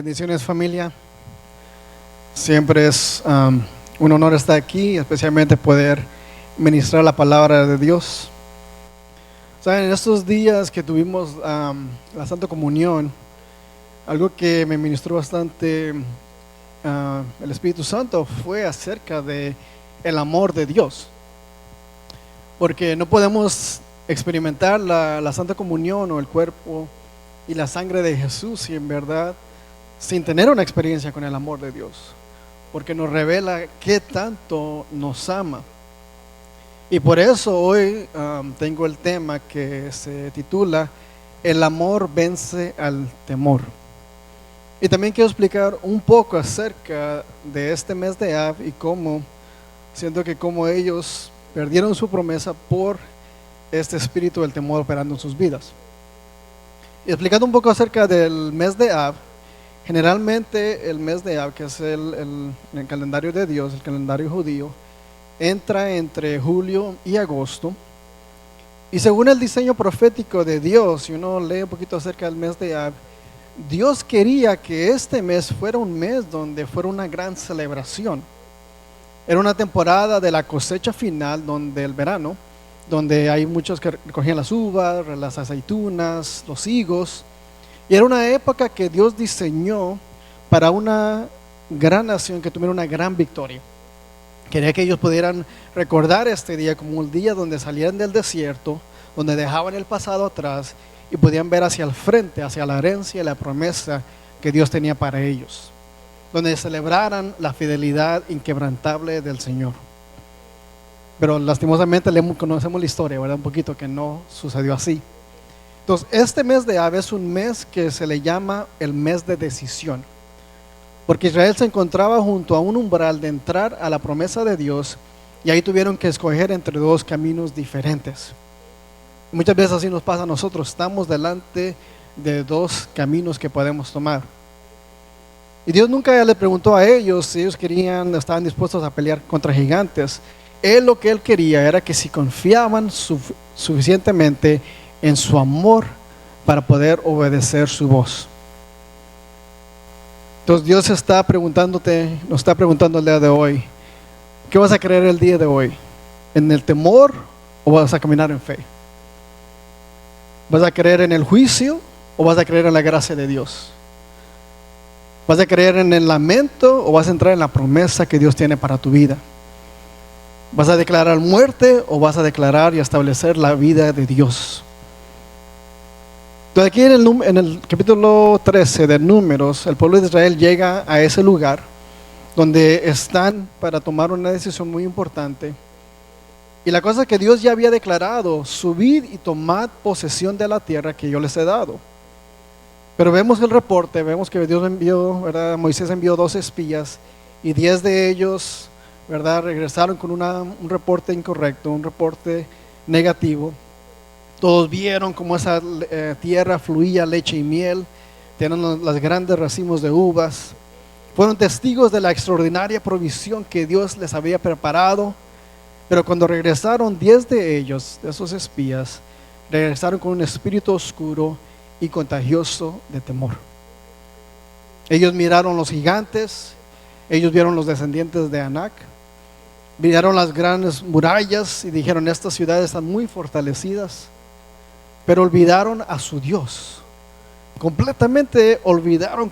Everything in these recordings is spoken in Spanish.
Bendiciones, familia. Siempre es un honor estar aquí, especialmente poder ministrar la palabra de Dios. Saben, en estos días que tuvimos la Santa Comunión, algo que me ministró bastante el Espíritu Santo fue acerca de el amor de Dios. Porque no podemos experimentar la Santa Comunión o el cuerpo y la sangre de Jesús sin tener una experiencia con el amor de Dios, porque nos revela qué tanto nos ama. Y por eso hoy tengo el tema que se titula El amor vence al temor. Y también quiero explicar un poco acerca de este mes de Av y cómo siento que como ellos perdieron su promesa por este espíritu del temor operando en sus vidas. Y explicando un poco acerca del mes de Av. Generalmente el mes de Av, que es el calendario de Dios, el calendario judío, entra entre julio y agosto. Y según el diseño profético de Dios, si uno lee un poquito acerca del mes de Av, Dios quería que este mes fuera un mes donde fuera una gran celebración. Era una temporada de la cosecha final, donde el verano, donde hay muchos que recogían las uvas, las aceitunas, los higos. Y era una época que Dios diseñó para una gran nación que tuviera una gran victoria. Quería que ellos pudieran recordar este día como un día donde salieran del desierto, donde dejaban el pasado atrás y podían ver hacia el frente, hacia la herencia y la promesa que Dios tenía para ellos, donde celebraran la fidelidad inquebrantable del Señor. Pero lastimosamente conocemos la historia, ¿verdad? Un poquito que no sucedió así. Entonces, este mes de Av es un mes que se le llama el mes de decisión, porque Israel se encontraba junto a un umbral de entrar a la promesa de Dios y ahí tuvieron que escoger entre dos caminos diferentes. Muchas veces así nos pasa a nosotros, estamos delante de dos caminos que podemos tomar. Y Dios nunca le preguntó a ellos si ellos estaban dispuestos a pelear contra gigantes. Lo que Él quería era que si confiaban suficientemente en su amor para poder obedecer su voz. Entonces Dios nos está preguntando el día de hoy, ¿qué vas a creer el día de hoy? ¿En el temor o vas a caminar en fe? ¿Vas a creer en el juicio o vas a creer en la gracia de Dios? ¿Vas a creer en el lamento o vas a entrar en la promesa que Dios tiene para tu vida? ¿Vas a declarar muerte o vas a declarar y establecer la vida de Dios? Entonces aquí en el capítulo 13 de Números, el pueblo de Israel llega a ese lugar donde están para tomar una decisión muy importante. Y la cosa es que Dios ya había declarado: subid y tomad posesión de la tierra que yo les he dado. Pero vemos el reporte, vemos que Dios envió, ¿verdad? Moisés envió 12 espías y 10 de ellos, ¿verdad?, regresaron con un reporte incorrecto, un reporte negativo. Todos vieron cómo esa tierra fluía leche y miel, tenían los grandes racimos de uvas. Fueron testigos de la extraordinaria provisión que Dios les había preparado. Pero cuando regresaron 10 de ellos, de esos espías, regresaron con un espíritu oscuro y contagioso de temor. Ellos miraron los gigantes, ellos vieron los descendientes de Anac, miraron las grandes murallas y dijeron: estas ciudades están muy fortalecidas. Pero olvidaron a su Dios. Completamente olvidaron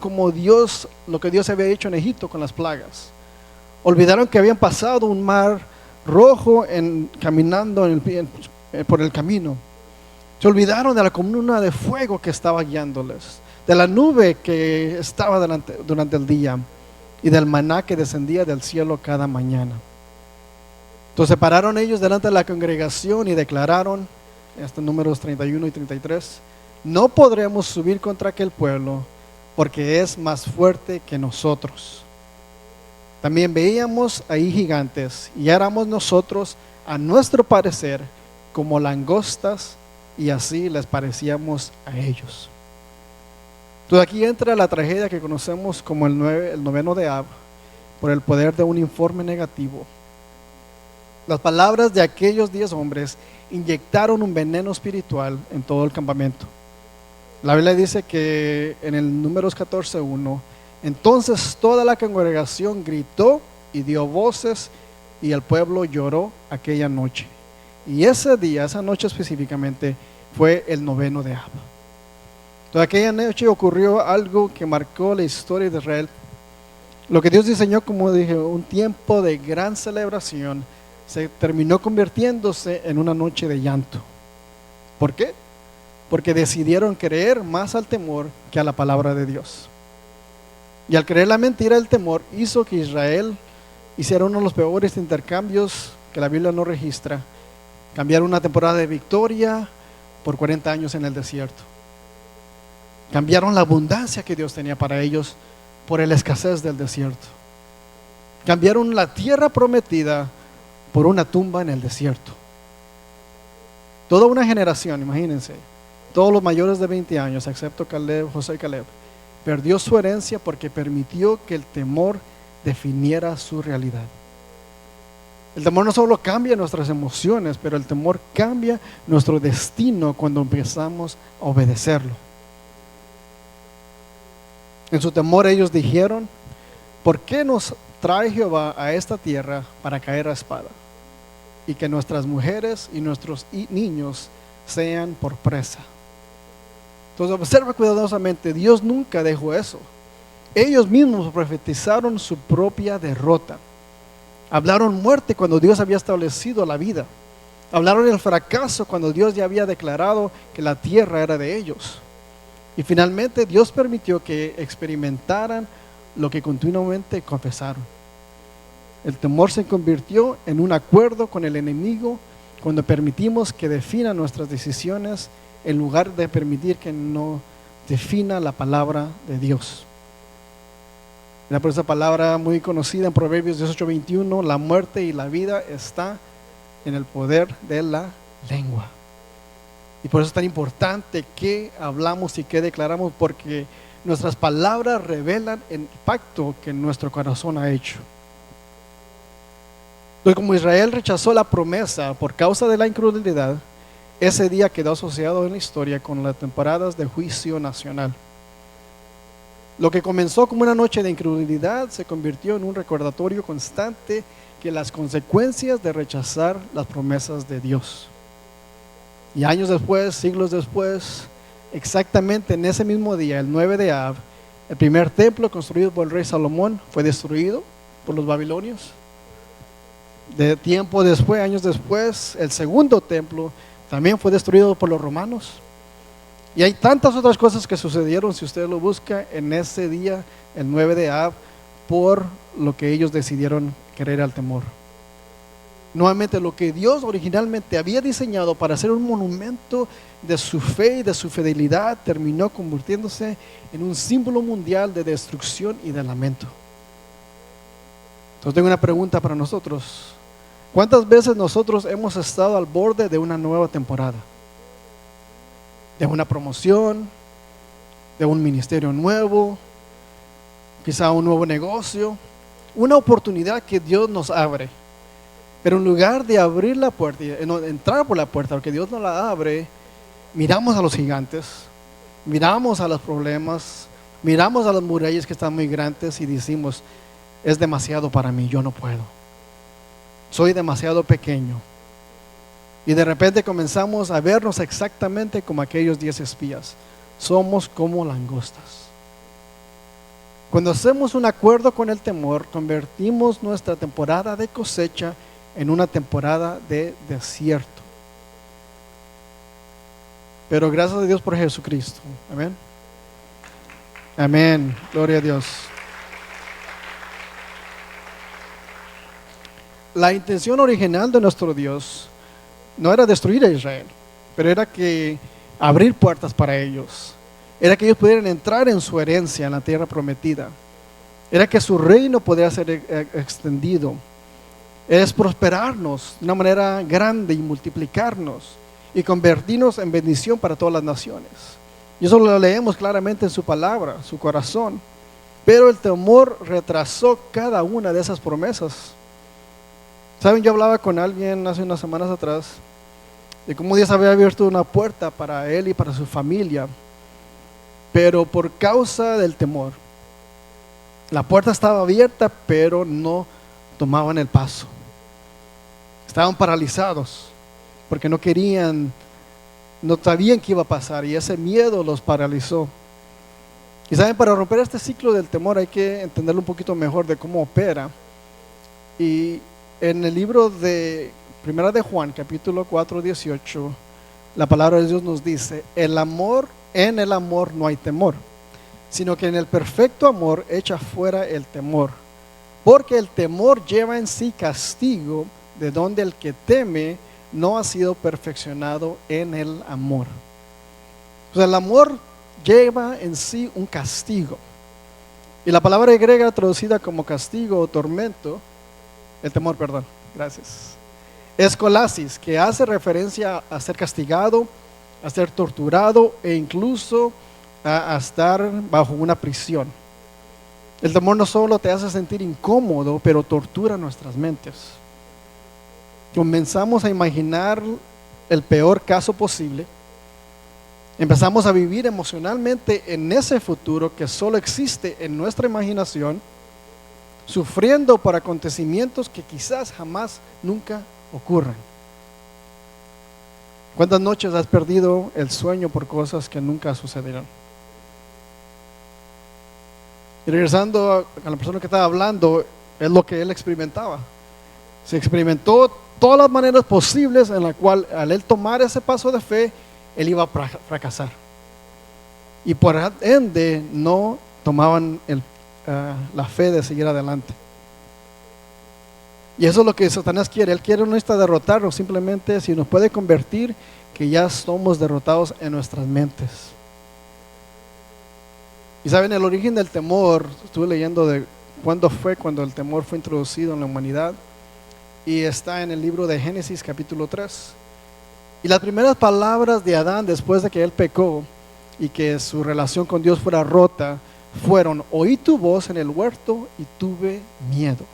lo que Dios había hecho en Egipto con las plagas. Olvidaron que habían pasado un mar rojo caminando por el camino. Se olvidaron de la columna de fuego que estaba guiándoles, de la nube que estaba durante el día y del maná que descendía del cielo cada mañana. Entonces se pararon ellos delante de la congregación y declararon, Números 31 y 33, no podremos subir contra aquel pueblo porque es más fuerte que nosotros. También veíamos ahí gigantes y éramos nosotros, a nuestro parecer, como langostas, y así les parecíamos a ellos. Entonces aquí entra la tragedia que conocemos como el noveno de Av, por el poder de un informe negativo. Las palabras de aquellos 10 hombres inyectaron un veneno espiritual en todo el campamento. La Biblia dice que en el Números 14:1 Entonces toda la congregación gritó y dio voces, y el pueblo lloró aquella noche. Y ese día, esa noche específicamente, fue el 9º de Ab. Toda aquella noche ocurrió algo que marcó la historia de Israel. Lo que Dios diseñó, como dije, un tiempo de gran celebración, se terminó convirtiéndose en una noche de llanto. ¿Por qué? Porque decidieron creer más al temor que a la palabra de Dios. Y al creer la mentira, el temor hizo que Israel hiciera uno de los peores intercambios que la Biblia no registra. Cambiar una temporada de victoria por 40 años en el desierto. Cambiaron la abundancia que Dios tenía para ellos por la escasez del desierto. Cambiaron la tierra prometida por una tumba en el desierto. Toda una generación, imagínense, todos los mayores de 20 años, excepto Caleb, Josué y Caleb, perdió su herencia porque permitió que el temor definiera su realidad. El temor no solo cambia nuestras emociones, pero el temor cambia nuestro destino cuando empezamos a obedecerlo. En su temor ellos dijeron: ¿por qué nos trae Jehová a esta tierra para caer a espada? Y que nuestras mujeres y nuestros niños sean por presa. Entonces observa cuidadosamente, Dios nunca dejó eso. Ellos mismos profetizaron su propia derrota. Hablaron muerte cuando Dios había establecido la vida. Hablaron el fracaso cuando Dios ya había declarado que la tierra era de ellos. Y finalmente Dios permitió que experimentaran lo que continuamente confesaron. El temor se convirtió en un acuerdo con el enemigo cuando permitimos que defina nuestras decisiones en lugar de permitir que no defina la palabra de Dios. Por esa palabra muy conocida en Proverbios 18:21, la muerte y la vida está en el poder de la lengua. Y por eso es tan importante que hablamos y que declaramos, porque nuestras palabras revelan el impacto que nuestro corazón ha hecho. Entonces, como Israel rechazó la promesa por causa de la incredulidad, ese día quedó asociado en la historia con las temporadas de juicio nacional. Lo que comenzó como una noche de incredulidad se convirtió en un recordatorio constante que las consecuencias de rechazar las promesas de Dios. Y años después, siglos después, exactamente en ese mismo día, el 9 de Ab, el primer templo construido por el rey Salomón fue destruido por los babilonios. De tiempo después, años después, el segundo templo también fue destruido por los romanos. Y hay tantas otras cosas que sucedieron, si usted lo busca, en ese día, el 9 de Ab, por lo que ellos decidieron creer al temor. Nuevamente, lo que Dios originalmente había diseñado para ser un monumento de su fe y de su fidelidad, terminó convirtiéndose en un símbolo mundial de destrucción y de lamento. Entonces tengo una pregunta para nosotros. ¿Cuántas veces nosotros hemos estado al borde de una nueva temporada? De una promoción, de un ministerio nuevo, quizá un nuevo negocio, una oportunidad que Dios nos abre. Pero en lugar de abrir la puerta, entrar por la puerta, porque Dios no la abre, miramos a los gigantes, miramos a los problemas, miramos a las murallas que están muy grandes y decimos: es demasiado para mí, yo no puedo, soy demasiado pequeño. Y de repente comenzamos a vernos exactamente como aquellos 10 espías. Somos como langostas. Cuando hacemos un acuerdo con el temor, convertimos nuestra temporada de cosecha en una temporada de desierto. Pero gracias a Dios por Jesucristo. Amén. Amén. Gloria a Dios. La intención original de nuestro Dios no era destruir a Israel, pero era que abrir puertas para ellos. Era que ellos pudieran entrar en su herencia, en la tierra prometida. Era que su reino pudiera ser extendido. Es prosperarnos de una manera grande y multiplicarnos y convertirnos en bendición para todas las naciones. Y eso lo leemos claramente en su palabra, su corazón. Pero el temor retrasó cada una de esas promesas. Saben, yo hablaba con alguien hace unas semanas atrás de cómo Dios había abierto una puerta para él y para su familia, pero por causa del temor La puerta estaba abierta, pero no tomaban el paso. Estaban paralizados porque no querían, no sabían qué iba a pasar y ese miedo los paralizó. Y saben, para romper este ciclo del temor hay que entenderlo un poquito mejor de cómo opera. Y en el libro de Primera de Juan, capítulo 4, 18, la palabra de Dios nos dice: en el amor no hay temor, sino que en el perfecto amor echa fuera el temor, porque el temor lleva en sí castigo, de donde el que teme no ha sido perfeccionado en el amor. O sea, el amor lleva en sí un castigo. Y la palabra griega traducida como castigo o tormento, el temor, perdón, gracias, es kolasis, que hace referencia a ser castigado, a ser torturado e incluso a estar bajo una prisión. El temor no solo te hace sentir incómodo, pero tortura nuestras mentes. Comenzamos a imaginar el peor caso posible. Empezamos a vivir emocionalmente en ese futuro que solo existe en nuestra imaginación, sufriendo por acontecimientos que quizás jamás nunca ocurran. ¿Cuántas noches has perdido el sueño por cosas que nunca sucedieron? Y regresando a la persona que estaba hablando, es lo que él experimentaba. Se experimentó todas las maneras posibles en la cual al él tomar ese paso de fe, él iba a fracasar. Y por ende no tomaban la fe de seguir adelante. Y eso es lo que Satanás quiere. Él quiere no está derrotarnos, simplemente si nos puede convertir que ya somos derrotados en nuestras mentes. Y saben, el origen del temor, estuve leyendo de cuando el temor fue introducido en la humanidad, y está en el libro de Génesis capítulo 3. Y las primeras palabras de Adán después de que él pecó y que su relación con Dios fuera rota fueron: oí tu voz en el huerto y tuve miedo.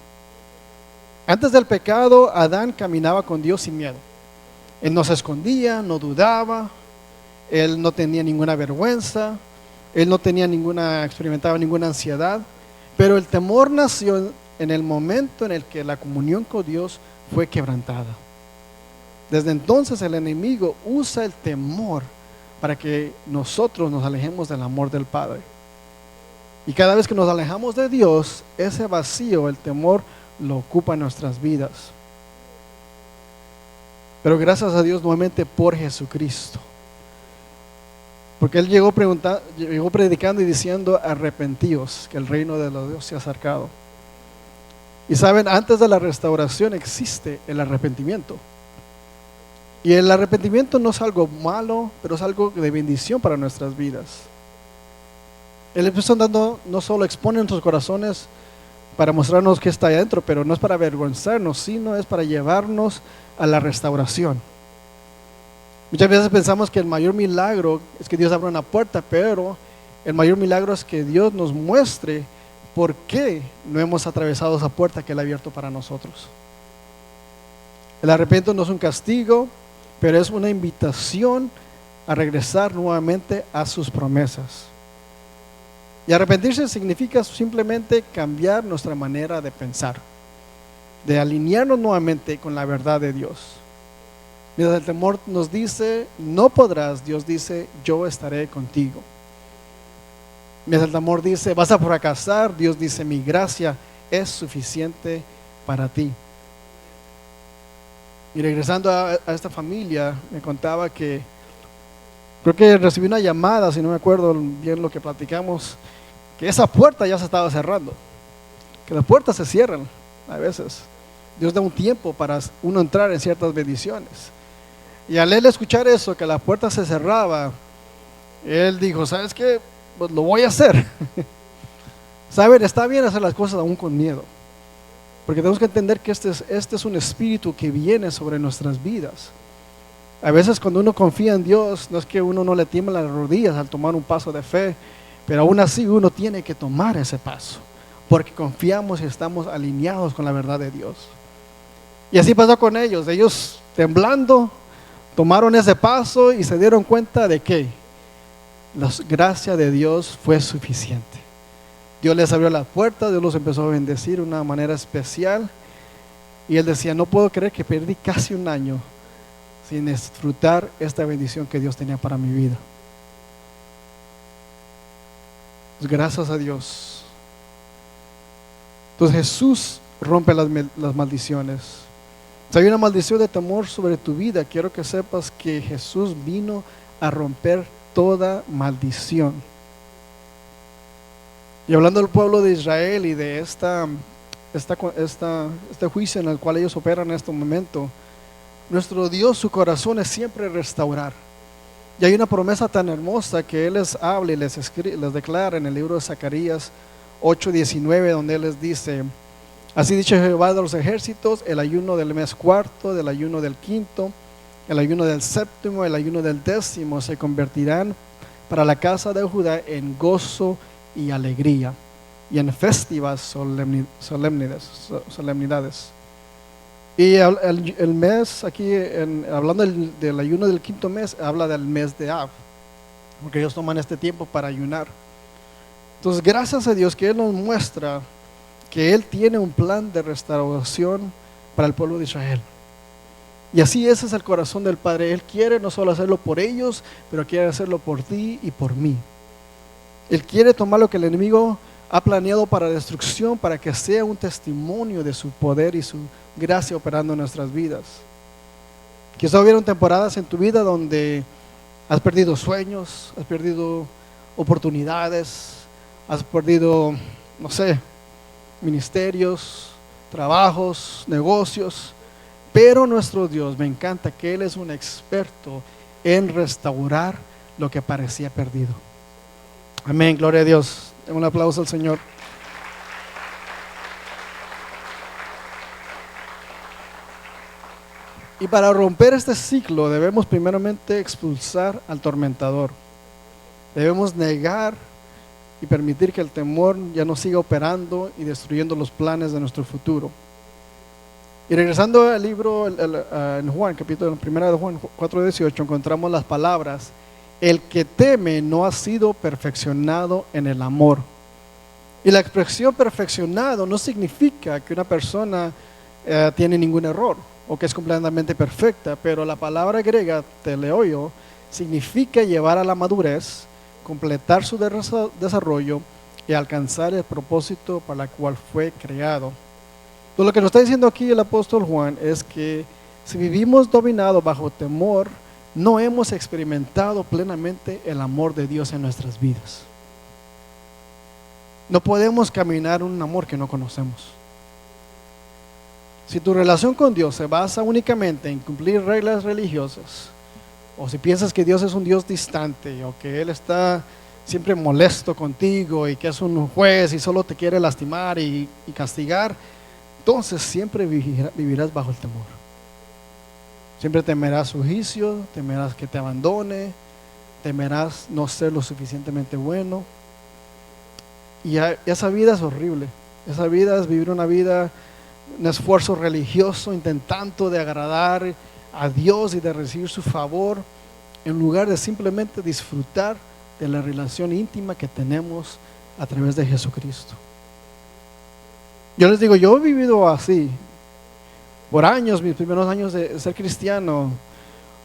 Antes del pecado, Adán caminaba con Dios sin miedo. Él no se escondía, no dudaba, él no tenía ninguna vergüenza, él no experimentaba ninguna ansiedad. Pero el temor nació en el momento en el que la comunión con Dios fue quebrantada. Desde entonces el enemigo usa el temor para que nosotros nos alejemos del amor del Padre. Y cada vez que nos alejamos de Dios, ese vacío, el temor, lo ocupa en nuestras vidas. Pero gracias a Dios nuevamente por Jesucristo. Porque Él llegó predicando y diciendo: arrepentíos, que el reino de los Dios se ha acercado. Y saben, antes de la restauración existe el arrepentimiento. Y el arrepentimiento no es algo malo, pero es algo de bendición para nuestras vidas. El Espíritu Santo no solo expone nuestros corazones para mostrarnos qué está ahí adentro, pero no es para avergonzarnos, sino es para llevarnos a la restauración. Muchas veces pensamos que el mayor milagro es que Dios abra una puerta, pero el mayor milagro es que Dios nos muestre por qué no hemos atravesado esa puerta que Él ha abierto para nosotros. El arrepentimiento no es un castigo, pero es una invitación a regresar nuevamente a sus promesas. Y arrepentirse significa simplemente cambiar nuestra manera de pensar, de alinearnos nuevamente con la verdad de Dios. Mientras el temor nos dice: no podrás, Dios dice: yo estaré contigo. Mientras el temor dice: vas a fracasar, Dios dice: mi gracia es suficiente para ti. Y regresando a esta familia, me contaba que creo que recibí una llamada, si no me acuerdo bien lo que platicamos, que esa puerta ya se estaba cerrando, que las puertas se cierran a veces. Dios da un tiempo para uno entrar en ciertas bendiciones. Y al él escuchar eso, que la puerta se cerraba, él dijo: ¿sabes qué? Pues lo voy a hacer. Saben, está bien hacer las cosas aún con miedo, porque tenemos que entender que este es un espíritu que viene sobre nuestras vidas. A veces cuando uno confía en Dios, no es que uno no le tiembla las rodillas al tomar un paso de fe, pero aún así uno tiene que tomar ese paso, porque confiamos y estamos alineados con la verdad de Dios. Y así pasó con ellos. Ellos, temblando, tomaron ese paso y se dieron cuenta de que la gracia de Dios fue suficiente. Dios les abrió la puerta, Dios los empezó a bendecir de una manera especial. Y él decía, no puedo creer que perdí casi un año sin disfrutar esta bendición que Dios tenía para mi vida. Pues gracias a Dios. Entonces Jesús rompe las maldiciones. Si hay una maldición de temor sobre tu vida, quiero que sepas que Jesús vino a romper toda maldición. Y hablando del pueblo de Israel y de este juicio en el cual ellos operan en este momento, nuestro Dios, su corazón es siempre restaurar. Y hay una promesa tan hermosa que Él les habla y les declara en el libro de Zacarías 8:19, donde Él les dice: así dice Jehová de los ejércitos, el ayuno del mes cuarto, del ayuno del quinto, el ayuno del séptimo, el ayuno del décimo se convertirán para la casa de Judá en gozo y alegría, y en festivas solemnidades. Y el mes aquí, hablando del ayuno del quinto mes, habla del mes de Av, porque ellos toman este tiempo para ayunar. Entonces, gracias a Dios que Él nos muestra que Él tiene un plan de restauración para el pueblo de Israel. Y así ese es el corazón del Padre. Él quiere no solo hacerlo por ellos, pero quiere hacerlo por ti y por mí. Él quiere tomar lo que el enemigo ha planeado para destrucción, para que sea un testimonio de su poder y su gracia operando en nuestras vidas. Quizá hubieron temporadas en tu vida donde has perdido sueños, has perdido oportunidades, has perdido, no sé, ministerios, trabajos, negocios, pero nuestro Dios, me encanta que Él es un experto en restaurar lo que parecía perdido. Amén, gloria a Dios. Un aplauso al Señor. Y para romper este ciclo debemos primeramente expulsar al tormentador. Debemos negar y permitir que el temor ya no siga operando y destruyendo los planes de nuestro futuro. Y regresando al libro en Juan, capítulo 1 de Juan 4:18, encontramos las palabras: el que teme no ha sido perfeccionado en el amor. Y la expresión perfeccionado no significa que una persona tiene ningún error o que es completamente perfecta, pero la palabra griega teleoio significa llevar a la madurez, completar su desarrollo y alcanzar el propósito para el cual fue creado. Entonces, lo que nos está diciendo aquí el apóstol Juan es que si vivimos dominados bajo temor, no hemos experimentado plenamente el amor de Dios en nuestras vidas. No podemos caminar un amor que no conocemos. Si tu relación con Dios se basa únicamente en cumplir reglas religiosas, o si piensas que Dios es un Dios distante, o que Él está siempre molesto contigo y que es un juez y solo te quiere lastimar y castigar, entonces siempre vivirás bajo el temor. Siempre temerás su juicio, temerás que te abandone, temerás no ser lo suficientemente bueno. Y esa vida es horrible. Esa vida es vivir una vida, un esfuerzo religioso, intentando de agradar a Dios y de recibir su favor, en lugar de simplemente disfrutar de la relación íntima que tenemos a través de Jesucristo. Yo les digo, yo he vivido así por años. Mis primeros años de ser cristiano,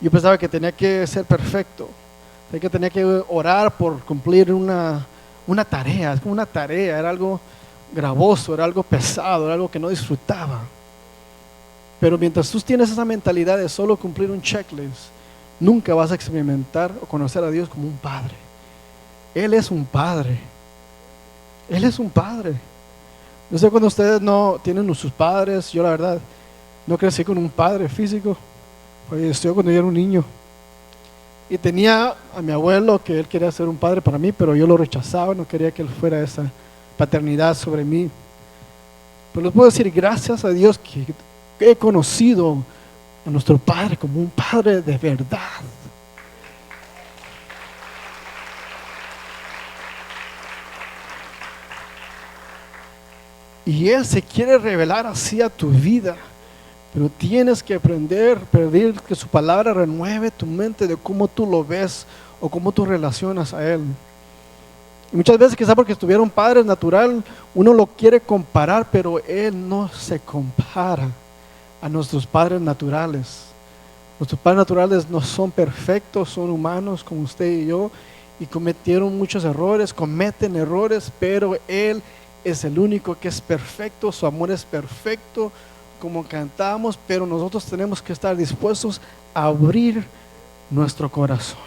yo pensaba que tenía que ser perfecto, que tenía que orar por cumplir una tarea. Es como una tarea, era algo gravoso, era algo pesado, era algo que no disfrutaba. Pero mientras tú tienes esa mentalidad de solo cumplir un checklist, nunca vas a experimentar o conocer a Dios como un padre. Él es un padre. Él es un padre. Yo sé cuando ustedes no tienen sus padres, yo la verdad no crecí con un padre físico, falleció cuando yo era un niño. Y tenía a mi abuelo, que él quería ser un padre para mí, pero yo lo rechazaba, no quería que él fuera esa paternidad sobre mí. Pero les puedo decir, gracias a Dios que he conocido a nuestro Padre como un Padre de verdad. Y Él se quiere revelar así a tu vida, pero tienes que aprender, pedir que su palabra renueve tu mente de cómo tú lo ves o cómo tú relacionas a Él. Y muchas veces quizá porque tuvieron padres natural, uno lo quiere comparar, pero Él no se compara a nuestros padres naturales. Nuestros padres naturales no son perfectos, son humanos como usted y yo, y cometieron muchos errores, cometen errores, pero Él es el único que es perfecto, su amor es perfecto, como cantamos, pero nosotros tenemos que estar dispuestos a abrir nuestro corazón.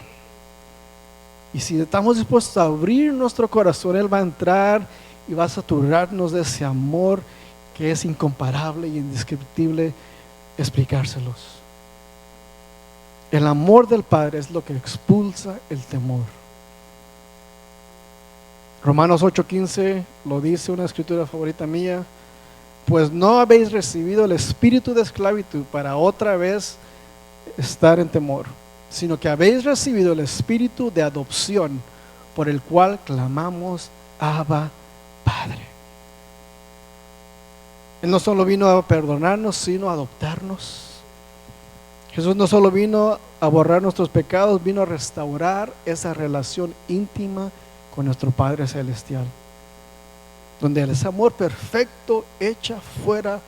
Y si estamos dispuestos a abrir nuestro corazón, Él va a entrar y va a saturarnos de ese amor que es incomparable y indescriptible explicárselos. El amor del Padre es lo que expulsa el temor. Romanos 8:15 lo dice, una escritura favorita mía: pues no habéis recibido el espíritu de esclavitud para otra vez estar en temor, sino que habéis recibido el espíritu de adopción, por el cual clamamos: Abba, Padre. Él no solo vino a perdonarnos, sino a adoptarnos. Jesús no solo vino a borrar nuestros pecados, vino a restaurar esa relación íntima con nuestro Padre Celestial, donde ese amor perfecto echa fuera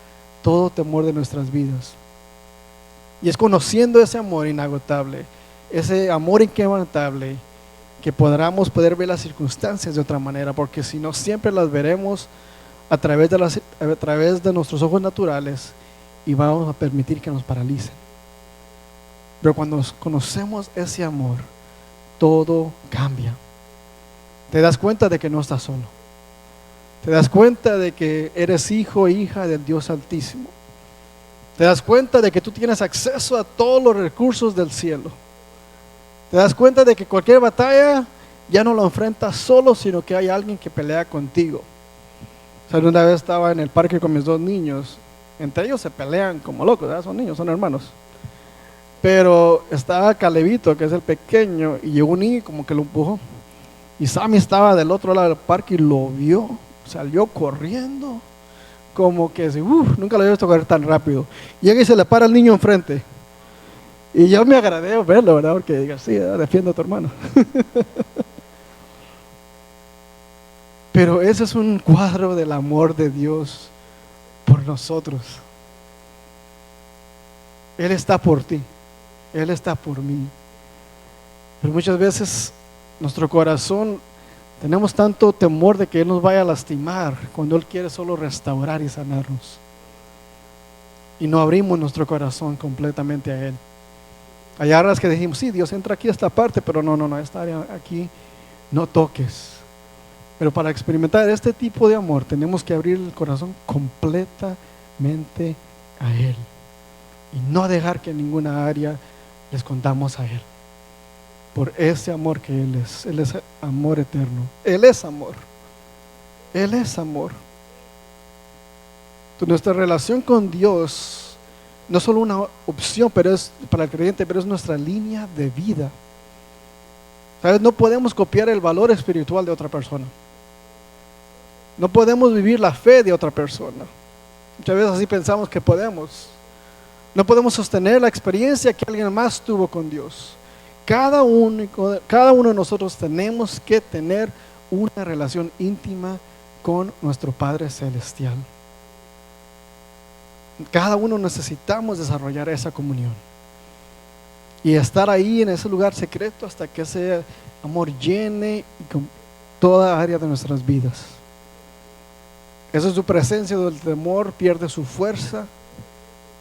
todo temor de nuestras vidas. Y es conociendo ese amor inagotable, ese amor inquebrantable, que podamos poder ver las circunstancias de otra manera, porque si no, siempre las veremos a través de nuestros ojos naturales y vamos a permitir que nos paralicen. Pero cuando conocemos ese amor, todo cambia. Te das cuenta de que no estás solo. Te das cuenta de que eres hijo e hija del Dios Altísimo. Te das cuenta de que tú tienes acceso a todos los recursos del cielo. Te das cuenta de que cualquier batalla ya no lo enfrentas solo, sino que hay alguien que pelea contigo. O sea, una vez estaba en el parque con mis 2 niños. Entre ellos se pelean como locos, ¿verdad? Son niños, son hermanos. Pero estaba Calebito, que es el pequeño, y llegó un niño y como que lo empujó. Y Sammy estaba del otro lado del parque y lo vio, salió corriendo, como que nunca lo había visto correr tan rápido. Llega y se le para al niño enfrente. Y yo me agradé verlo, ¿verdad? Porque diga, sí, defiendo a tu hermano. Pero ese es un cuadro del amor de Dios por nosotros. Él está por ti, Él está por mí. Pero muchas veces nuestro corazón, tenemos tanto temor de que Él nos vaya a lastimar, cuando Él quiere solo restaurar y sanarnos. Y no abrimos nuestro corazón completamente a Él. Hay áreas que dijimos, sí, Dios entra aquí a esta parte, pero no, esta área aquí no toques. Pero para experimentar este tipo de amor tenemos que abrir el corazón completamente a Él y no dejar que en ninguna área le escondamos a Él, por ese amor que Él es amor eterno. Él es amor. Él es amor. Entonces, nuestra relación con Dios no es solo una opción, pero es para el creyente, pero es nuestra línea de vida. ¿Sabes? No podemos copiar el valor espiritual de otra persona. No podemos vivir la fe de otra persona. Muchas veces así pensamos que podemos. No podemos sostener la experiencia que alguien más tuvo con Dios. Cada uno de nosotros tenemos que tener una relación íntima con nuestro Padre Celestial. Cada uno necesitamos desarrollar esa comunión y estar ahí en ese lugar secreto hasta que ese amor llene con toda área de nuestras vidas. Esa es su presencia donde el temor pierde su fuerza.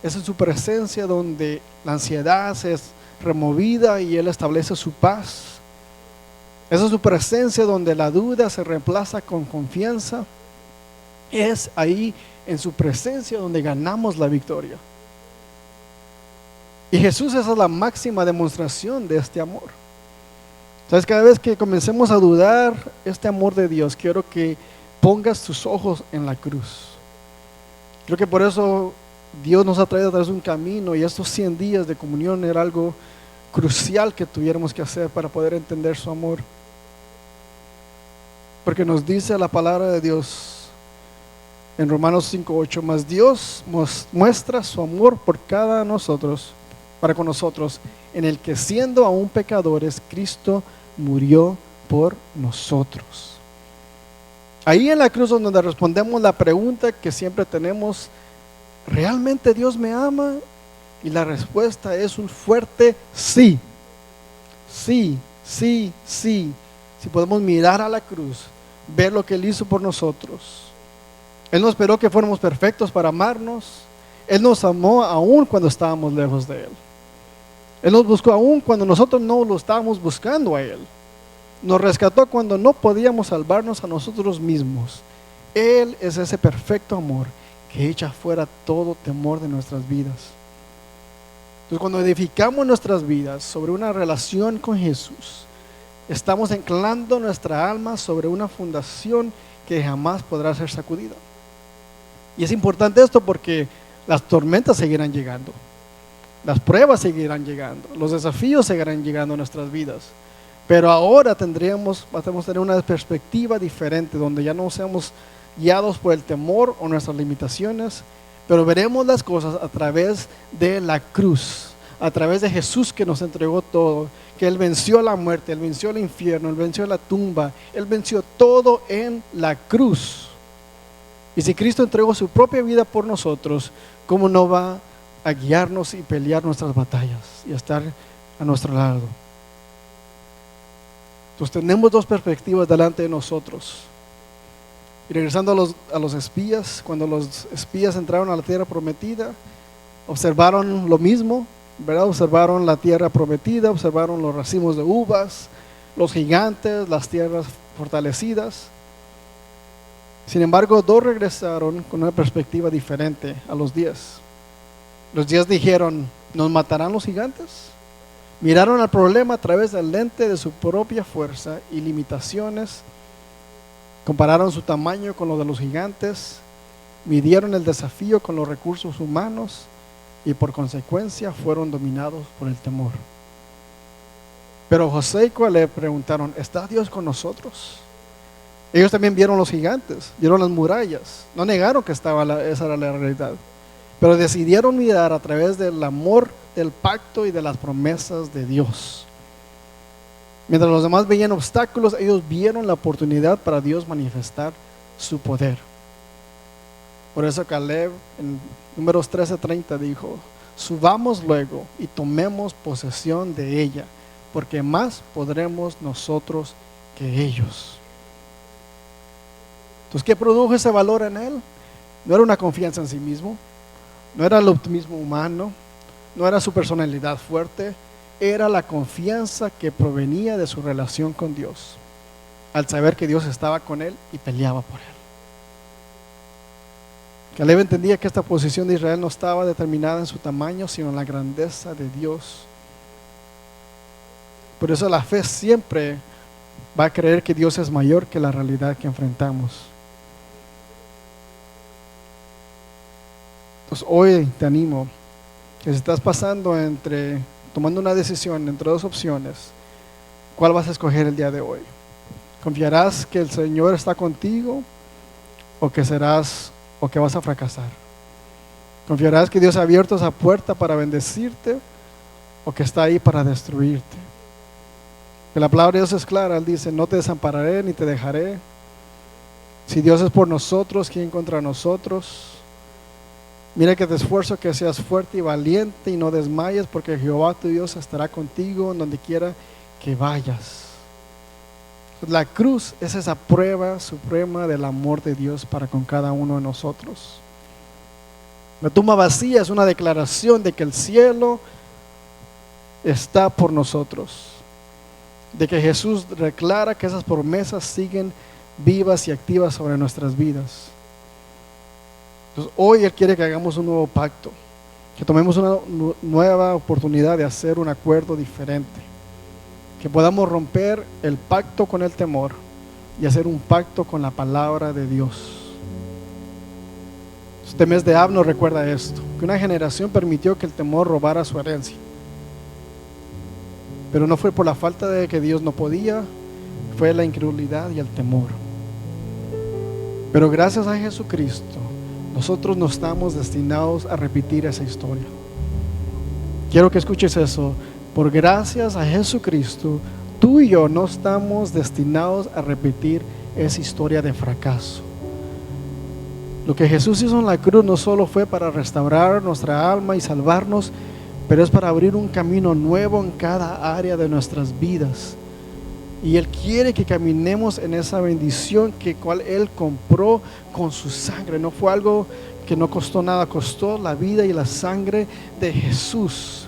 Esa es su presencia donde la ansiedad es removida y Él establece su paz. Esa es su presencia donde la duda se reemplaza con confianza. Es ahí en su presencia donde ganamos la victoria. Y Jesús, esa es la máxima demostración de este amor. Entonces, cada vez que comencemos a dudar este amor de Dios, quiero que pongas tus ojos en la cruz. Creo que por eso Dios nos ha traído a través de un camino, y estos 100 días de comunión era algo crucial que tuviéramos que hacer para poder entender su amor. Porque nos dice la palabra de Dios en Romanos 5:8, mas Dios muestra su amor para con nosotros, en el que siendo aún pecadores, Cristo murió por nosotros. Ahí en la cruz es donde respondemos la pregunta que siempre tenemos: ¿realmente Dios me ama? Y la respuesta es un fuerte sí. Sí, sí, sí. Si podemos mirar a la cruz, ver lo que Él hizo por nosotros. Él no esperó que fuéramos perfectos para amarnos. Él nos amó aún cuando estábamos lejos de Él. Él nos buscó aún cuando nosotros no lo estábamos buscando a Él. Nos rescató cuando no podíamos salvarnos a nosotros mismos. Él es ese perfecto amor que echa fuera todo temor de nuestras vidas. Entonces, cuando edificamos nuestras vidas sobre una relación con Jesús, estamos anclando nuestra alma sobre una fundación que jamás podrá ser sacudida. Y es importante esto porque las tormentas seguirán llegando, las pruebas seguirán llegando, los desafíos seguirán llegando a nuestras vidas. Pero ahora vamos a tener una perspectiva diferente, donde ya no seamos guiados por el temor o nuestras limitaciones, pero veremos las cosas a través de la cruz, a través de Jesús, que nos entregó todo, que Él venció la muerte, Él venció el infierno, Él venció la tumba, Él venció todo en la cruz. Y si Cristo entregó su propia vida por nosotros, ¿cómo no va a guiarnos y pelear nuestras batallas y a estar a nuestro lado? Entonces tenemos dos perspectivas delante de nosotros. Y regresando a los espías, cuando los espías entraron a la tierra prometida, observaron lo mismo, ¿verdad? Observaron la tierra prometida, observaron los racimos de uvas, los gigantes, las tierras fortalecidas. Sin embargo, dos regresaron con una perspectiva diferente a los 10. Los 10 dijeron: ¿nos matarán los gigantes? Miraron al problema a través del lente de su propia fuerza y limitaciones, compararon su tamaño con lo de los gigantes, midieron el desafío con los recursos humanos y por consecuencia fueron dominados por el temor. Pero José y Caleb preguntaron: ¿está Dios con nosotros? Ellos también vieron los gigantes, vieron las murallas, no negaron que esa era la realidad, pero decidieron mirar a través del amor, del pacto y de las promesas de Dios. Mientras los demás veían obstáculos, ellos vieron la oportunidad para Dios manifestar su poder. Por eso Caleb en Números 13:30 dijo: subamos luego y tomemos posesión de ella, porque más podremos nosotros que ellos. Entonces, ¿qué produjo ese valor en él? No era una confianza en sí mismo, no era el optimismo humano, no era su personalidad fuerte, era la confianza que provenía de su relación con Dios, al saber que Dios estaba con él y peleaba por él. Caleb entendía que esta posición de Israel no estaba determinada en su tamaño, sino en la grandeza de Dios. Por eso la fe siempre va a creer que Dios es mayor que la realidad que enfrentamos. Entonces hoy te animo que si estás tomando una decisión entre dos opciones, ¿cuál vas a escoger el día de hoy? ¿Confiarás que el Señor está contigo o que vas a fracasar? ¿Confiarás que Dios ha abierto esa puerta para bendecirte o que está ahí para destruirte? Que la palabra de Dios es clara. Él dice: no te desampararé ni te dejaré. Si Dios es por nosotros, ¿quién contra nosotros? Mira que te esfuerzo que seas fuerte y valiente y no desmayes, porque Jehová tu Dios estará contigo en donde quiera que vayas. La cruz es esa prueba suprema del amor de Dios para con cada uno de nosotros. La tumba vacía es una declaración de que el cielo está por nosotros, de que Jesús declara que esas promesas siguen vivas y activas sobre nuestras vidas. Entonces, hoy Él quiere que hagamos un nuevo pacto, que tomemos una nueva oportunidad de hacer un acuerdo diferente, que podamos romper el pacto con el temor y hacer un pacto con la palabra de Dios. Este mes de Av nos recuerda esto, que una generación permitió que el temor robara su herencia, pero no fue por la falta de que Dios no podía, fue la incredulidad y el temor. Pero gracias a Jesucristo, nosotros no estamos destinados a repetir esa historia. Quiero que escuches eso. Por gracias a Jesucristo, tú y yo no estamos destinados a repetir es historia de fracaso. Lo que Jesús hizo en la cruz no solo fue para restaurar nuestra alma y salvarnos, pero es para abrir un camino nuevo en cada área de nuestras vidas. Y Él quiere que caminemos en esa bendición que cual Él compró con su sangre. No fue algo que no costó nada, costó la vida y la sangre de Jesús.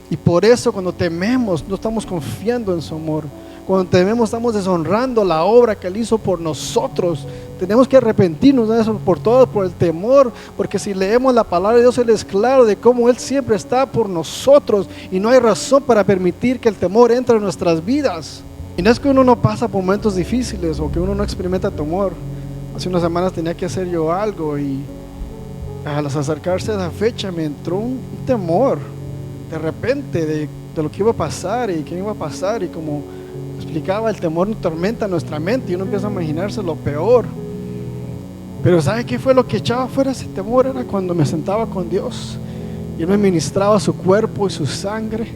Y por eso cuando tememos, no estamos confiando en su amor. Cuando tememos, estamos deshonrando la obra que Él hizo por nosotros. Tenemos que arrepentirnos de eso, por todo, por el temor, porque si leemos la palabra de Dios, Él es claro de cómo Él siempre está por nosotros y no hay razón para permitir que el temor entre en nuestras vidas. Y no es que uno no pasa por momentos difíciles o que uno no experimenta temor. Hace unas semanas tenía que hacer yo algo y al acercarse a esa fecha me entró un temor de repente de lo que iba a pasar y qué iba a pasar, y como explicaba, el temor tormenta nuestra mente y uno empieza a imaginarse lo peor. Pero ¿sabe qué fue lo que echaba fuera ese temor? Era cuando me sentaba con Dios y Él me ministraba su cuerpo y su sangre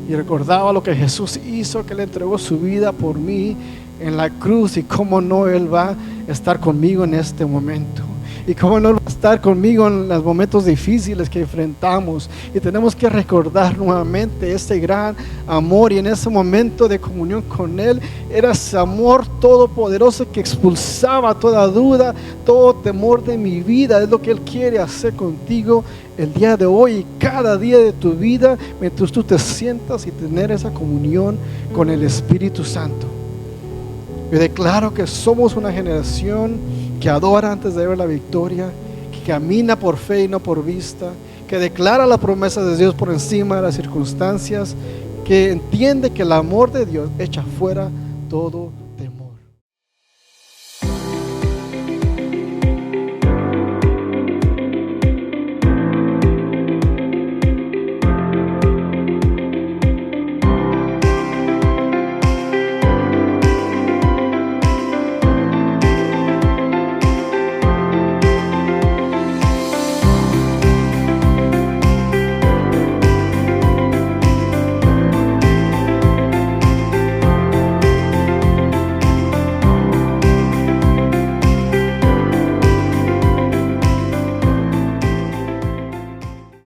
y recordaba lo que Jesús hizo, que Él entregó su vida por mí en la cruz, y cómo no Él va a estar conmigo en este momento. Y cómo no Él va a estar conmigo en los momentos difíciles que enfrentamos. Y tenemos que recordar nuevamente ese gran amor. Y en ese momento de comunión con Él, era ese amor todopoderoso que expulsaba toda duda, todo temor de mi vida. Es lo que Él quiere hacer contigo el día de hoy y cada día de tu vida, mientras tú te sientas y tener esa comunión con el Espíritu Santo. Yo declaro que somos una generación que adora antes de ver la victoria, que camina por fe y no por vista, que declara la promesa de Dios por encima de las circunstancias, que entiende que el amor de Dios echa fuera todo